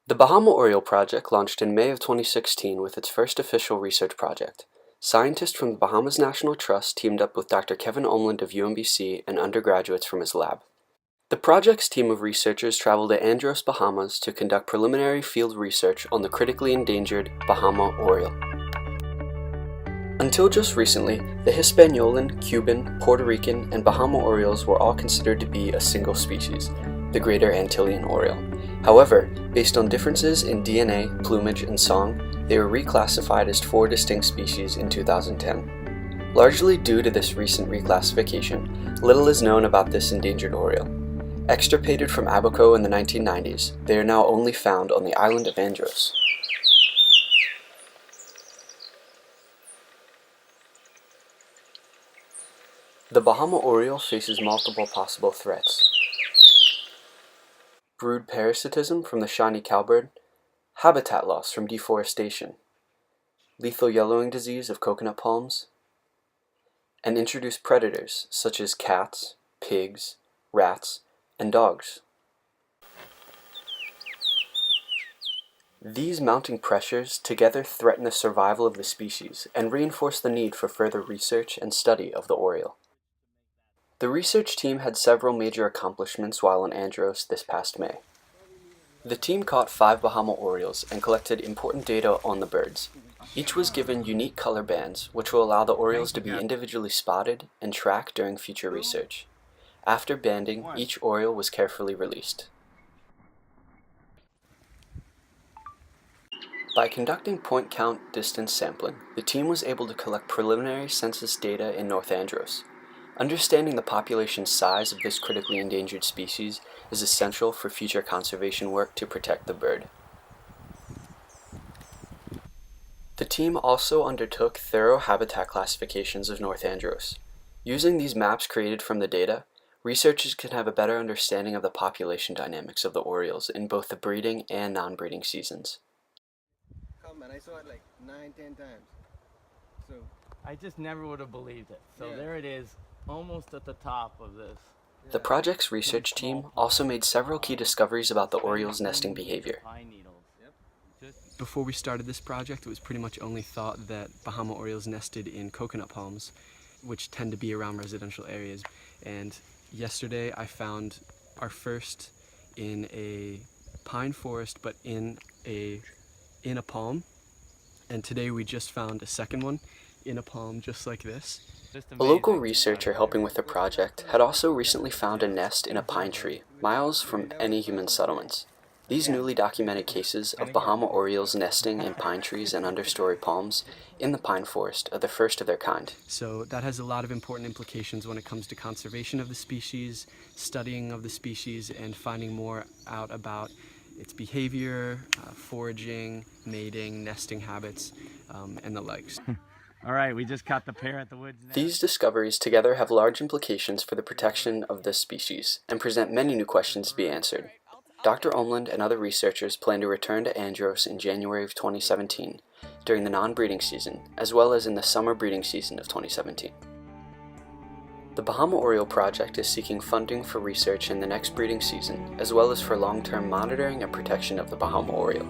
The Bahama Oriole project launched in May of 2016 with its first official research project. Scientists from the Bahamas National Trust teamed up with Dr. Kevin Omland of UMBC and undergraduates from his lab. The project's team of researchers traveled to Andros, Bahamas to conduct preliminary field research on the critically endangered Bahama Oriole. Until just recently, the Hispaniolan, Cuban, Puerto Rican, and Bahama Orioles were all considered to be a single species, the Greater Antillean Oriole. However, based on differences in DNA, plumage, and song, they were reclassified as 4 distinct species in 2010. Largely due to this recent reclassification, little is known about this endangered Oriole. Extirpated from Abaco in the 1990s, they are now only found on the island of Andros. The Bahama Oriole faces multiple possible threats. Brood parasitism from the shiny cowbird, habitat loss from deforestation, lethal yellowing disease of coconut palms, and introduced predators such as cats, pigs, rats, and dogs. These mounting pressures together threaten the survival of the species and reinforce the need for further research and study of the Oriole. The research team had several major accomplishments while in Andros this past May. The team caught 5 Bahama Orioles and collected important data on the birds. Each was given unique color bands, which will allow the Orioles to be individually spotted and tracked during future research. After banding, each Oriole was carefully released. By conducting point count distance sampling, the team was able to collect preliminary census data in North Andros. Understanding the population size of this critically endangered species is essential for future conservation work to protect the bird. The team also undertook thorough habitat classifications of North Andros. Using these maps created from the data, researchers can have a better understanding of the population dynamics of the Orioles in both the breeding and non-breeding seasons. I saw it like 9-10 times. So I just never would have believed it. So yeah. There it is, almost at the top of this. The project's research team also made several key discoveries about the Oriole's nesting behavior. Before we started this project, it was pretty much only thought that Bahama Orioles nested in coconut palms, which tend to be around residential areas. And yesterday I found our first in a pine forest, but in a palm. And today we just found a second one in a palm just like this. A local researcher helping with the project had also recently found a nest in a pine tree, miles from any human settlements. These newly documented cases of Bahama Orioles nesting in pine trees and understory palms in the pine forest are the first of their kind. So that has a lot of important implications when it comes to conservation of the species, studying of the species, and finding more out about its behavior, foraging, mating, nesting habits, and the likes. All right, we just caught the pair at the woods nest. These discoveries together have large implications for the protection of this species and present many new questions to be answered. Dr. Omland and other researchers plan to return to Andros in January of 2017 during the non-breeding season, as well as in the summer breeding season of 2017. The Bahama Oriole Project is seeking funding for research in the next breeding season, as well as for long-term monitoring and protection of the Bahama Oriole.